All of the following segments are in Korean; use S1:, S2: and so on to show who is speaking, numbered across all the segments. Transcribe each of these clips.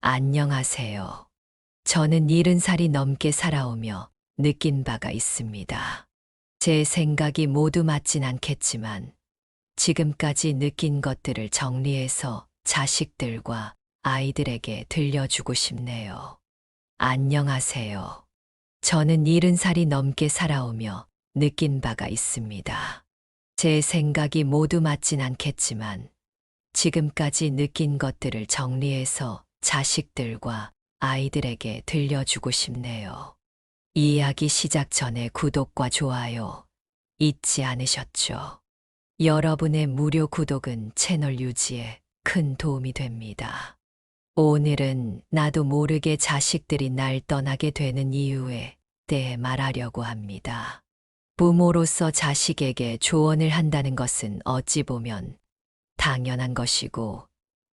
S1: 안녕하세요. 저는 70살이 넘게 살아오며 느낀 바가 있습니다. 제 생각이 모두 맞진 않겠지만 지금까지 느낀 것들을 정리해서 자식들과 아이들에게 들려주고 싶네요. 안녕하세요. 저는 70살이 넘게 살아오며 느낀 바가 있습니다. 제 생각이 모두 맞진 않겠지만 지금까지 느낀 것들을 정리해서 자식들과 아이들에게 들려주고 싶네요. 이야기 시작 전에 구독과 좋아요 잊지 않으셨죠? 여러분의 무료 구독은 채널 유지에 큰 도움이 됩니다. 오늘은 나도 모르게 자식들이 날 떠나게 되는 이유에 대해 말하려고 합니다. 부모로서 자식에게 조언을 한다는 것은 어찌 보면 당연한 것이고,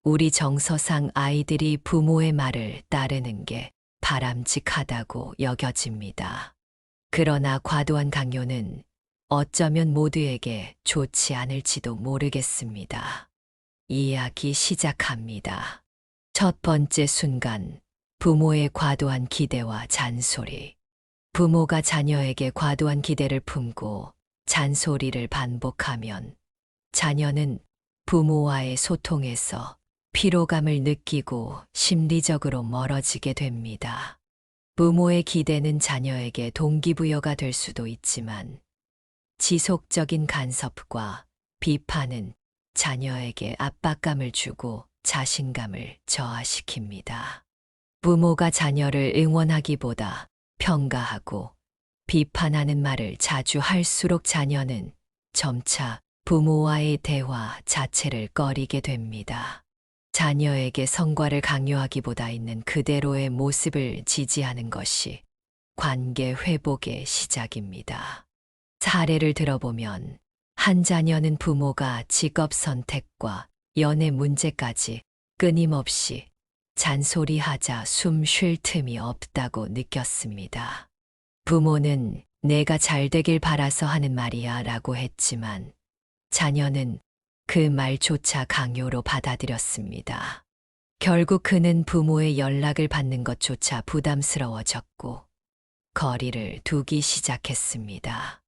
S1: 우리 정서상 아이들이 부모의 말을 따르는 게 바람직하다고 여겨집니다. 그러나 과도한 강요는 어쩌면 모두에게 좋지 않을지도 모르겠습니다. 이야기 시작합니다. 첫 번째 순간, 부모의 과도한 기대와 잔소리. 부모가 자녀에게 과도한 기대를 품고 잔소리를 반복하면 자녀는 부모와의 소통에서 피로감을 느끼고 심리적으로 멀어지게 됩니다. 부모의 기대는 자녀에게 동기부여가 될 수도 있지만 지속적인 간섭과 비판은 자녀에게 압박감을 주고 자신감을 저하시킵니다. 부모가 자녀를 응원하기보다 평가하고 비판하는 말을 자주 할수록 자녀는 점차 부모와의 대화 자체를 꺼리게 됩니다. 자녀에게 성과를 강요하기보다 있는 그대로의 모습을 지지하는 것이 관계 회복의 시작입니다. 사례를 들어보면 한 자녀는 부모가 직업 선택과 연애 문제까지 끊임없이 잔소리하자 숨 쉴 틈이 없다고 느꼈습니다. 부모는 내가 잘 되길 바라서 하는 말이야 라고 했지만 자녀는 그 말조차 강요로 받아들였습니다. 결국 그는 부모의 연락을 받는 것조차 부담스러워졌고 거리를 두기 시작했습니다.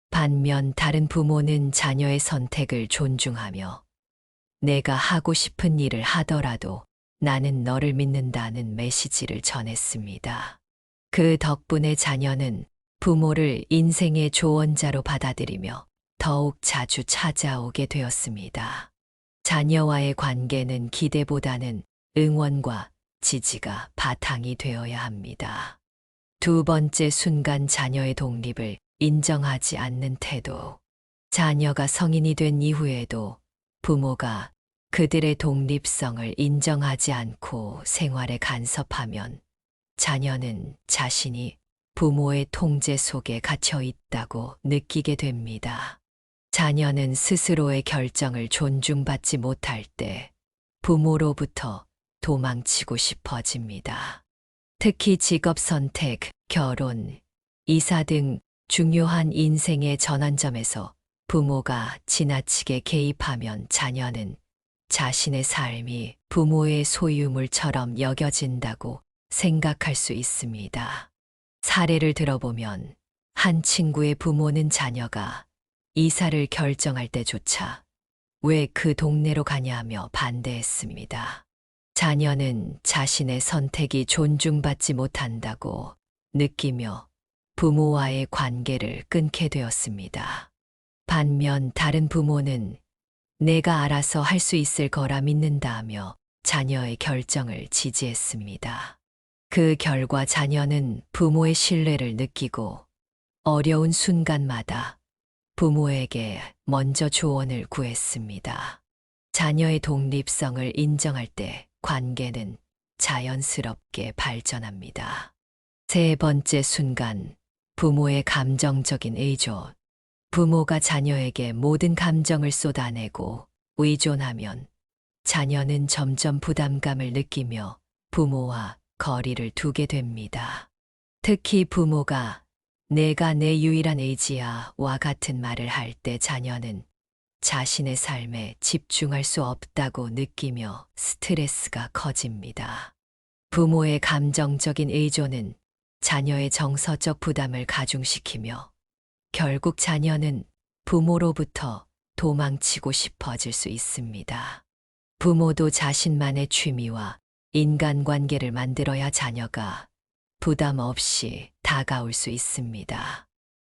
S1: 반면 다른 부모는 자녀의 선택을 존중하며 내가 하고 싶은 일을 하더라도 나는 너를 믿는다는 메시지를 전했습니다. 그 덕분에 자녀는 부모를 인생의 조언자로 받아들이며 더욱 자주 찾아오게 되었습니다. 자녀와의 관계는 기대보다는 응원과 지지가 바탕이 되어야 합니다. 두 번째 순간, 자녀의 독립을 인정하지 않는 태도. 자녀가 성인이 된 이후에도 부모가 그들의 독립성을 인정하지 않고 생활에 간섭하면 자녀는 자신이 부모의 통제 속에 갇혀 있다고 느끼게 됩니다. 자녀는 스스로의 결정을 존중받지 못할 때 부모로부터 도망치고 싶어집니다. 특히 직업 선택, 결혼, 이사 등 중요한 인생의 전환점에서 부모가 지나치게 개입하면 자녀는 자신의 삶이 부모의 소유물처럼 여겨진다고 생각할 수 있습니다. 사례를 들어보면 한 친구의 부모는 자녀가 이사를 결정할 때조차 왜 그 동네로 가냐며 반대했습니다. 자녀는 자신의 선택이 존중받지 못한다고 느끼며 부모와의 관계를 끊게 되었습니다. 반면 다른 부모는 내가 알아서 할 수 있을 거라 믿는다며 자녀의 결정을 지지했습니다. 그 결과 자녀는 부모의 신뢰를 느끼고 어려운 순간마다 부모에게 먼저 조언을 구했습니다. 자녀의 독립성을 인정할 때 관계는 자연스럽게 발전합니다. 세 번째 순간, 부모의 감정적인 의존. 부모가 자녀에게 모든 감정을 쏟아내고 의존하면 자녀는 점점 부담감을 느끼며 부모와 거리를 두게 됩니다. 특히 부모가 내가 내 유일한 의지야 와 같은 말을 할 때 자녀는 자신의 삶에 집중할 수 없다고 느끼며 스트레스가 커집니다. 부모의 감정적인 의존은 자녀의 정서적 부담을 가중시키며 결국 자녀는 부모로부터 도망치고 싶어질 수 있습니다. 부모도 자신만의 취미와 인간관계를 만들어야 자녀가 부담 없이 다가올 수 있습니다.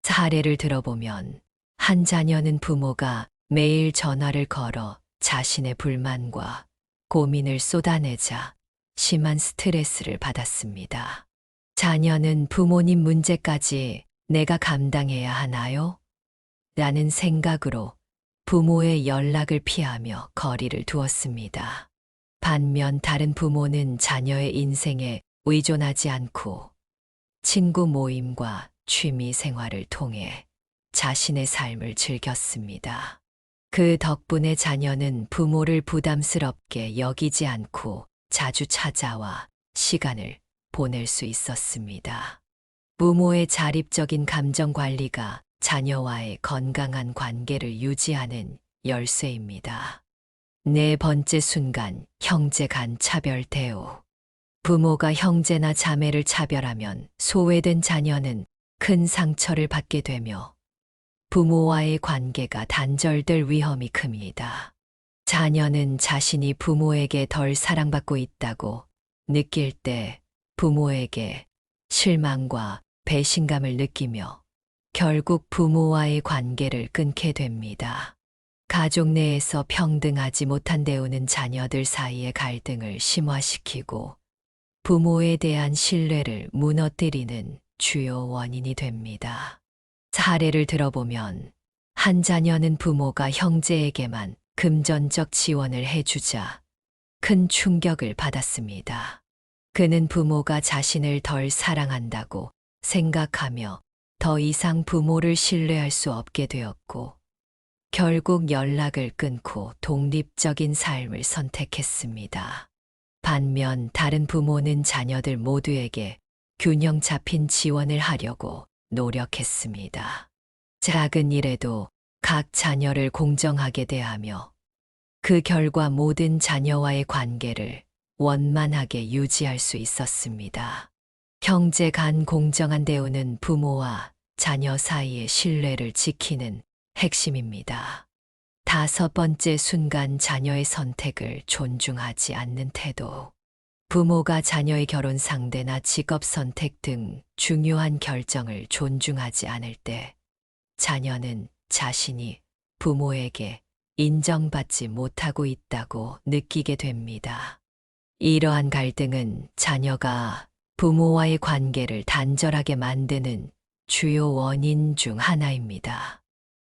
S1: 사례를 들어보면 한 자녀는 부모가 매일 전화를 걸어 자신의 불만과 고민을 쏟아내자 심한 스트레스를 받았습니다. 자녀는 부모님 문제까지 내가 감당해야 하나요? 라는 생각으로 부모의 연락을 피하며 거리를 두었습니다. 반면 다른 부모는 자녀의 인생에 의존하지 않고 친구 모임과 취미 생활을 통해 자신의 삶을 즐겼습니다. 그 덕분에 자녀는 부모를 부담스럽게 여기지 않고 자주 찾아와 시간을 보낼 수 있었습니다. 부모의 자립적인 감정 관리가 자녀와의 건강한 관계를 유지하는 열쇠입니다. 네 번째 순간, 형제 간 차별 대우. 부모가 형제나 자매를 차별하면 소외된 자녀는 큰 상처를 받게 되며 부모와의 관계가 단절될 위험이 큽니다. 자녀는 자신이 부모에게 덜 사랑받고 있다고 느낄 때 부모에게 실망과 배신감을 느끼며 결국 부모와의 관계를 끊게 됩니다. 가족 내에서 평등하지 못한 대우는 자녀들 사이의 갈등을 심화시키고 부모에 대한 신뢰를 무너뜨리는 주요 원인이 됩니다. 사례를 들어보면 한 자녀는 부모가 형제에게만 금전적 지원을 해주자 큰 충격을 받았습니다. 그는 부모가 자신을 덜 사랑한다고 생각하며 더 이상 부모를 신뢰할 수 없게 되었고 결국 연락을 끊고 독립적인 삶을 선택했습니다. 반면 다른 부모는 자녀들 모두에게 균형 잡힌 지원을 하려고 노력했습니다. 작은 일에도 각 자녀를 공정하게 대하며 그 결과 모든 자녀와의 관계를 원만하게 유지할 수 있었습니다. 형제 간 공정한 대우는 부모와 자녀 사이의 신뢰를 지키는 핵심입니다. 다섯 번째 순간, 자녀의 선택을 존중하지 않는 태도. 부모가 자녀의 결혼 상대나 직업 선택 등 중요한 결정을 존중하지 않을 때 자녀는 자신이 부모에게 인정받지 못하고 있다고 느끼게 됩니다. 이러한 갈등은 자녀가 부모와의 관계를 단절하게 만드는 주요 원인 중 하나입니다.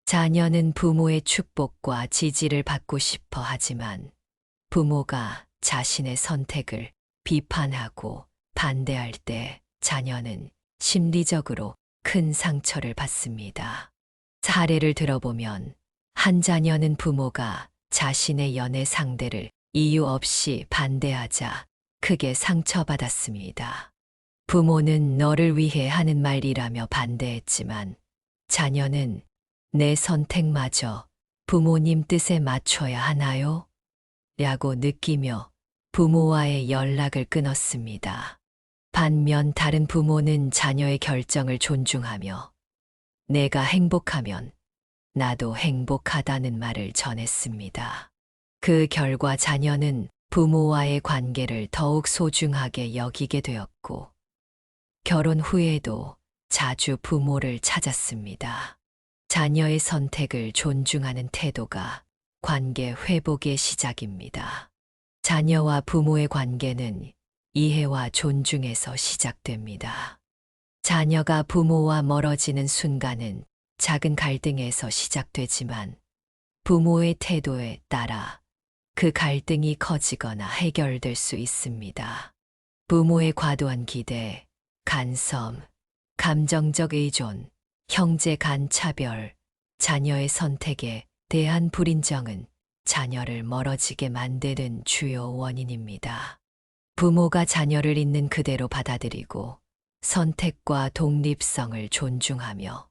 S1: 자녀는 부모의 축복과 지지를 받고 싶어 하지만 부모가 자신의 선택을 비판하고 반대할 때 자녀는 심리적으로 큰 상처를 받습니다. 사례를 들어보면 한 자녀는 부모가 자신의 연애 상대를 이유 없이 반대하자 크게 상처받았습니다. 부모는 너를 위해 하는 말이라며 반대했지만 자녀는 내 선택마저 부모님 뜻에 맞춰야 하나요? 라고 느끼며 부모와의 연락을 끊었습니다. 반면 다른 부모는 자녀의 결정을 존중하며 내가 행복하면 나도 행복하다는 말을 전했습니다. 그 결과 자녀는 부모와의 관계를 더욱 소중하게 여기게 되었고 결혼 후에도 자주 부모를 찾았습니다. 자녀의 선택을 존중하는 태도가 관계 회복의 시작입니다. 자녀와 부모의 관계는 이해와 존중에서 시작됩니다. 자녀가 부모와 멀어지는 순간은 작은 갈등에서 시작되지만 부모의 태도에 따라 그 갈등이 커지거나 해결될 수 있습니다. 부모의 과도한 기대, 간섭, 감정적 의존, 형제 간 차별, 자녀의 선택에 대한 불인정은 자녀를 멀어지게 만드는 주요 원인입니다. 부모가 자녀를 있는 그대로 받아들이고 선택과 독립성을 존중하며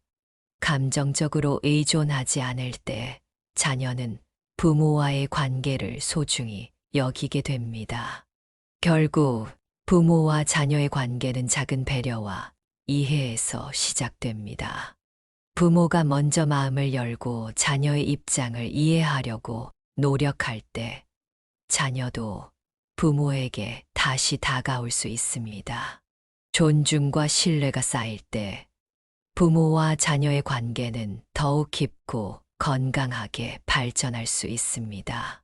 S1: 감정적으로 의존하지 않을 때 자녀는 부모와의 관계를 소중히 여기게 됩니다. 결국 부모와 자녀의 관계는 작은 배려와 이해에서 시작됩니다. 부모가 먼저 마음을 열고 자녀의 입장을 이해하려고 노력할 때 자녀도 부모에게 다시 다가올 수 있습니다. 존중과 신뢰가 쌓일 때 부모와 자녀의 관계는 더욱 깊고 건강하게 발전할 수 있습니다.